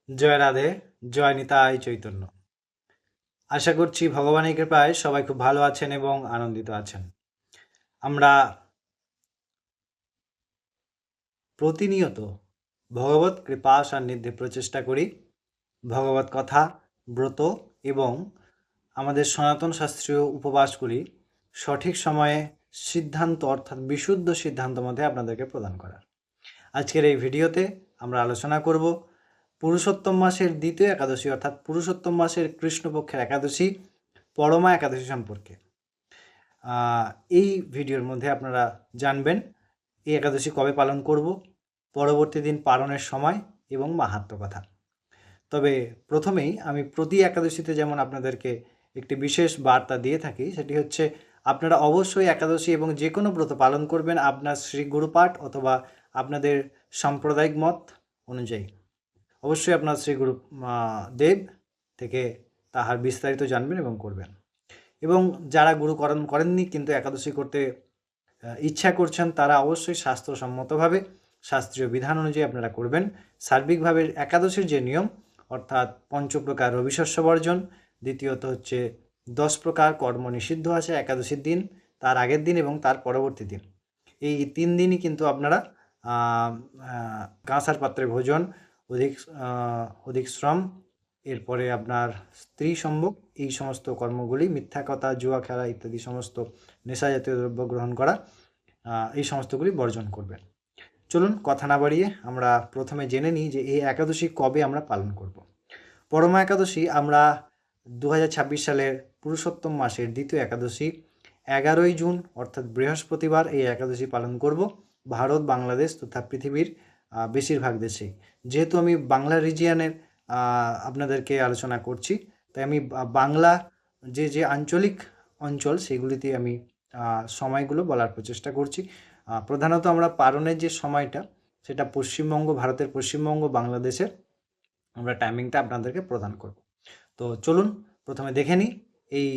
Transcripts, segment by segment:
জয় রাধে, জয় নিতাই চৈতন্য। আশা করছি ভগবানের কৃপায় সবাই খুব ভালো আছেন এবং আনন্দিত আছেন। আমরা প্রতিনিয়ত ভগবৎ কৃপা সান্নিধ্যে প্রচেষ্টা করি ভগবৎ কথা, ব্রত এবং আমাদের সনাতন শাস্ত্রীয় উপবাসগুলি সঠিক সময়ে সিদ্ধান্ত অর্থাৎ বিশুদ্ধ সিদ্ধান্ত মধ্যে আপনাদেরকে প্রদান করার। আজকের এই ভিডিওতে আমরা আলোচনা করব পুরুষোত্তম মাসের দ্বিতীয় একাদশী অর্থাৎ পুরুষোত্তম মাসের কৃষ্ণপক্ষের একাদশী পরমা একাদশী সম্পর্কে। এই ভিডিওর মধ্যে আপনারা জানবেন এই একাদশী কবে পালন করব, পরবর্তী দিন পালনের সময় এবং মাহাত্ম্য কথা। তবে প্রথমেই আমি প্রতি একাদশীতে যেমন আপনাদেরকে একটি বিশেষ বার্তা দিয়ে থাকি, সেটি হচ্ছে আপনারা অবশ্যই একাদশী এবং যে কোনো ব্রত পালন করবেন আপনার শ্রী গুরুপাঠ অথবা আপনাদের সাম্প্রদায়িক মত অনুযায়ী। অবশ্যই আপনার শ্রী গুরু দেব থেকে তাহার বিস্তারিত জানবেন এবং করবেন। এবং যারা গুরুকরণ করেননি কিন্তু একাদশী করতে ইচ্ছা করছেন তারা অবশ্যই শাস্ত্রসম্মতভাবে শাস্ত্রীয় বিধান অনুযায়ী আপনারা করবেন। সার্বিকভাবে একাদশীর যে নিয়ম অর্থাৎ পঞ্চপ্রকার রবিশস্য বর্জন, দ্বিতীয়ত হচ্ছে 10 প্রকার কর্ম নিষিদ্ধ আছে একাদশীর দিন, তার আগের দিন এবং তার পরবর্তী দিন। এই 3 দিনই কিন্তু আপনারা কাঁসার পাত্রে ভোজন, অধিক শ্রম, এরপরে আপনার স্ত্রী সম্ভোগ, এই সমস্ত কর্মগুলি, মিথ্যা কথা, জুয়া খেলা ইত্যাদি সমস্ত নেশাজাতীয় দ্রব্য গ্রহণ করা, এই সমস্তগুলি বর্জন করবেন। চলুন কথা না বাড়িয়ে আমরা প্রথমে জেনে নিই যে এই একাদশী কবে আমরা পালন করব। পরমা একাদশী আমরা 2026 সালের পুরুষোত্তম মাসের দ্বিতীয় একাদশী 11ই জুন অর্থাৎ বৃহস্পতিবার এই একাদশী পালন করব ভারত, বাংলাদেশ তথা পৃথিবীর বেশিরভাগ দেশেই। যেহেতু আমি বাংলা রিজিয়ানের আপনাদেরকে আলোচনা করছি, তাই আমি বাংলা যে আঞ্চলিক অঞ্চল সেগুলিতে আমি সময়গুলো বলার প্রচেষ্টা করছি। প্রধানত আমরা পালনের যে সময়টা সেটা পশ্চিমবঙ্গ, ভারতের পশ্চিমবঙ্গ, বাংলাদেশের আমরা টাইমিংটা আপনাদেরকে প্রদান করব। তো চলুন প্রথমে দেখে নিই এই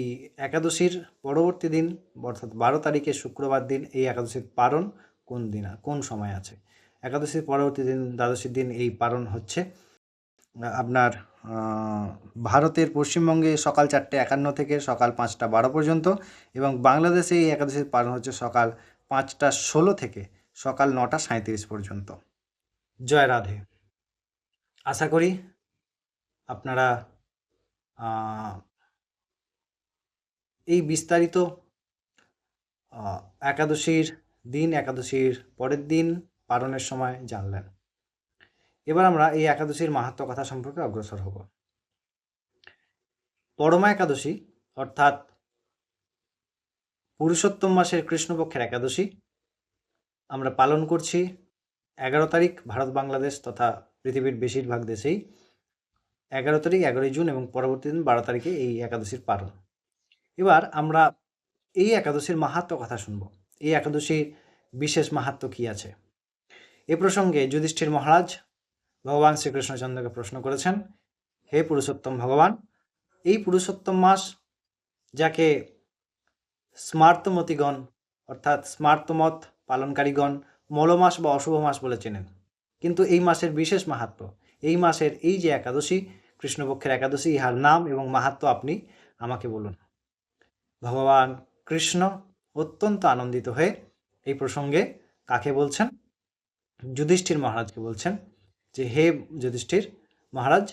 একাদশীর পরবর্তী দিন অর্থাৎ 12 তারিখে শুক্রবার দিন এই একাদশীর পারণ কোন দিন কোন সময় আছে। একাদশীর পরবর্তী দিন দ্বাদশীর দিন এই পারণ হচ্ছে আপনার ভারতের পশ্চিমবঙ্গে সকাল 4:51 থেকে সকাল 5:12 পর্যন্ত এবং বাংলাদেশে এই একাদশীর পালন হচ্ছে সকাল 5:16 থেকে সকাল 9:37 পর্যন্ত। জয় রাধে। আশা করি আপনারা এই বিস্তারিত একাদশীর দিন, একাদশীর পরের দিন, পালনের সময় জানলেন। এবার আমরা এই একাদশীর মাহাত্ম্য কথা সম্পর্কে অগ্রসর হব। পরমা একাদশী অর্থাৎ পুরুষোত্তম মাসের কৃষ্ণপক্ষের একাদশী আমরা পালন করছি 11 তারিখ ভারত, বাংলাদেশ তথা পৃথিবীর বেশিরভাগ দেশেই 11 তারিখ 11ই জুন এবং পরবর্তী দিন 12 তারিখে এই একাদশীর পালন। এবার আমরা এই একাদশীর মাহাত্ম্য কথা শুনব। এই একাদশীর বিশেষ মাহাত্ম্য কী আছে এ প্রসঙ্গে যুধিষ্ঠির মহারাজ ভগবান শ্রীকৃষ্ণচন্দ্রকে প্রশ্ন করেছেন, হে পুরুষোত্তম ভগবান, এই পুরুষোত্তম মাস যাকে স্মার্তমতিগণ অর্থাৎ স্মার্তমত পালনকারীগণ মলমাস বা অশুভ মাস বলে চেনেন, কিন্তু এই মাসের বিশেষ মাহাত্ম্য, এই মাসের এই যে একাদশী কৃষ্ণপক্ষের একাদশী, ইহার নাম এবং মাহাত্ম্য আপনি আমাকে বলুন। ভগবান কৃষ্ণ অত্যন্ত আনন্দিত হয়ে এই প্রসঙ্গে কাকে বলছেন? যুধিষ্ঠির মহারাজকে বলছেন যে, হে যুধিষ্ঠির মহারাজ,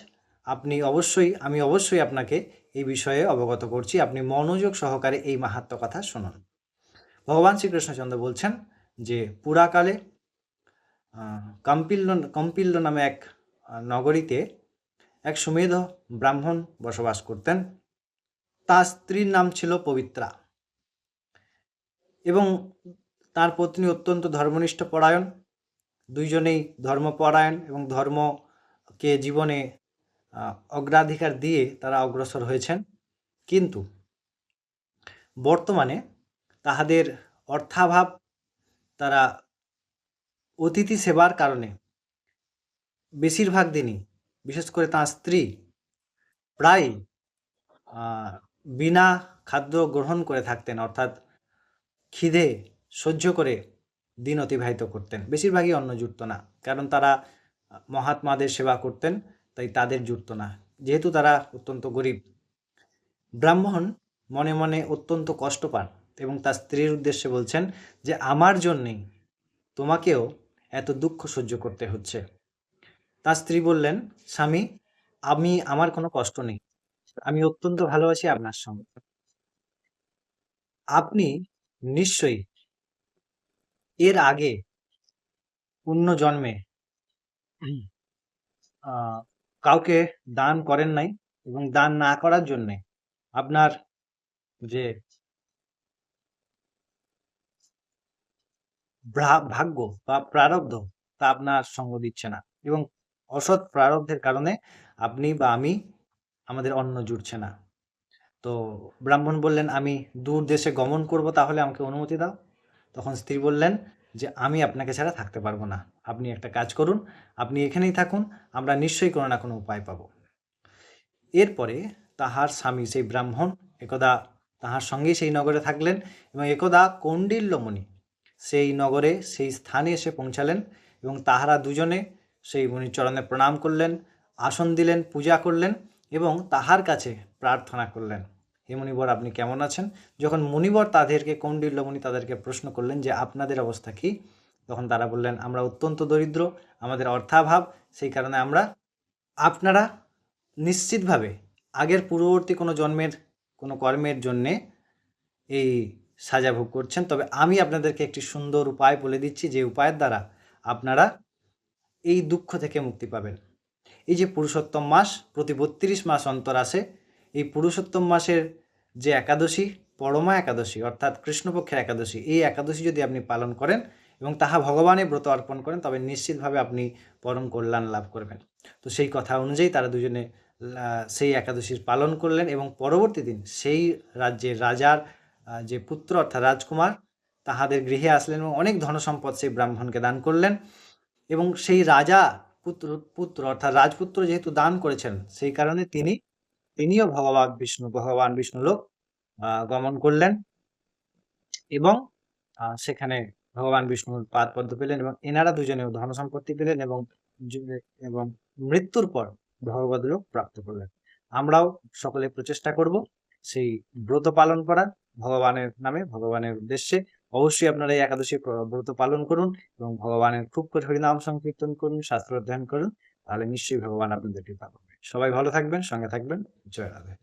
আমি অবশ্যই আপনাকে এই বিষয়ে অবগত করছি, আপনি মনোযোগ সহকারে এই মাহাত্ম্য কথা শুনুন। ভগবান শ্রীকৃষ্ণচন্দ্র বলছেন যে পুরাকালে কম্পিল্য নামে এক নগরীতে এক সুমেধ ব্রাহ্মণ বসবাস করতেন। তার স্ত্রীর নাম ছিল পবিত্রা এবং তার পত্নী অত্যন্ত ধর্মনিষ্ঠ পরায়ণ। দুইজনেই ধর্মপরায়ণ এবং ধর্মকে জীবনে অগ্রাধিকার দিয়ে তারা অগ্রসর হয়েছেন। কিন্তু বর্তমানে তাহাদের অর্থাভাব, তারা অতিথি সেবার কারণে বেশিরভাগ দিনই, বিশেষ করে তাঁর স্ত্রী প্রায় বিনা খাদ্য গ্রহণ করে থাকতেন, অর্থাৎ খিদে সহ্য করে দিন অতিবাহিত করতেন। বেশিরভাগই অন্ন জুটত না, কারণ তারা মহাত্মাদের সেবা করতেন তাই তাদের জুটতো না, যেহেতু তারা অত্যন্ত গরিব। ব্রাহ্মণ মনে মনে অত্যন্ত কষ্ট পান এবং তার স্ত্রীর উদ্দেশ্যে বলছেন যে আমার জন্যেই তোমাকেও এত দুঃখ সহ্য করতে হচ্ছে। তার স্ত্রী বললেন, স্বামী, আমার কোনো কষ্ট নেই, আমি অত্যন্ত ভালোবাসি আপনার সঙ্গে। আপনি নিশ্চয়ই এর আগে অন্য জন্মে আহ, কাউকে দান করেন নাই, এবং দান না করার জন্যে আপনার যে ভাগ্য বা প্রারব্ধ তা আপনার সঙ্গ দিচ্ছে না, এবং অসৎ প্রারব্ধের কারণে আপনি বা আমি আমাদের অন্ন জুটছে না। তো ব্রাহ্মণ বললেন, আমি দূর দেশে গমন করব, তাহলে আমাকে অনুমতি দাও। তখন স্ত্রী বললেন যে আমি আপনাকে ছাড়া থাকতে পারবো না, আপনি একটা কাজ করুন, আপনি এখানেই থাকুন, আমরা নিশ্চয়ই কোনো না কোনো উপায় পাবো। এরপরে তাহার স্বামী সেই ব্রাহ্মণ একদা তাহার সঙ্গেই সেই নগরে থাকলেন, এবং একদা কৌণ্ডিল্যমণি সেই নগরে সেই স্থানে এসে পৌঁছালেন, এবং তাহারা দুজনে সেই মুনির চরণে প্রণাম করলেন, আসন দিলেন, পূজা করলেন এবং তাহার কাছে প্রার্থনা করলেন, হে মুনিবর, আপনি কেমন আছেন? যখন মুনিবর কৌণ্ডিল্যমণি তাদেরকে প্রশ্ন করলেন যে আপনাদের অবস্থা কী, তখন তারা বললেন, আমরা অত্যন্ত দরিদ্র, আমাদের অর্থাভাব, সেই কারণে আমরা, আপনারা নিশ্চিতভাবে আগের পূর্ববর্তী কোনো জন্মের কোনো কর্মের জন্যে এই সাজা ভোগ করছেন, তবে আমি আপনাদেরকে একটি সুন্দর উপায় বলে দিচ্ছি, যে উপায়ের দ্বারা আপনারা এই দুঃখ থেকে মুক্তি পাবেন। এই যে পুরুষোত্তম মাস প্রতি 32 মাস অন্তর আসে, এই পুরুষোত্তম মাসের যে একাদশী, পরমা একাদশী অর্থাৎ কৃষ্ণপক্ষের একাদশী, এই একাদশী যদি আপনি পালন করেন এবং তাহা ভগবানের ব্রত অর্পণ করেন, তবে নিশ্চিতভাবে আপনি পরম কল্যাণ লাভ করবেন। তো সেই কথা অনুযায়ী তারা দুজনে সেই একাদশীর পালন করলেন, এবং পরবর্তী দিন সেই রাজ্যের রাজার যে পুত্র অর্থাৎ রাজকুমার তাহাদের গৃহে আসলেন, এবং অনেক ধনসম্পদ সেই ব্রাহ্মণকে দান করলেন। এবং সেই রাজা পুত্র অর্থাৎ রাজপুত্র যেহেতু দান করেছেন, সেই কারণে তিনিও ভগবান বিষ্ণু লোক গমন করলেন, এবং সেখানে ভগবান বিষ্ণুর পাদপদ্ম পেলেন, এবং এনারা দুজনেও ধন সম্পত্তি পেলেন, এবং মৃত্যুর পর ভগবদ্লোক প্রাপ্ত করলেন। আমরাও সকলে প্রচেষ্টা করব সেই ব্রত পালন করার, ভগবানের নামে, ভগবানের উদ্দেশ্যে। অবশ্যই আপনারা এই একাদশী ব্রত পালন করুন এবং ভগবানের খুব করে হরিনাম সংকীর্তন করুন, শাস্ত্র অধ্যয়ন করুন, তাহলে নিশ্চয়ই ভগবান আপনাদের কৃপা করবে। সবাই ভালো থাকবেন, সঙ্গে থাকবেন। জয় রাধে।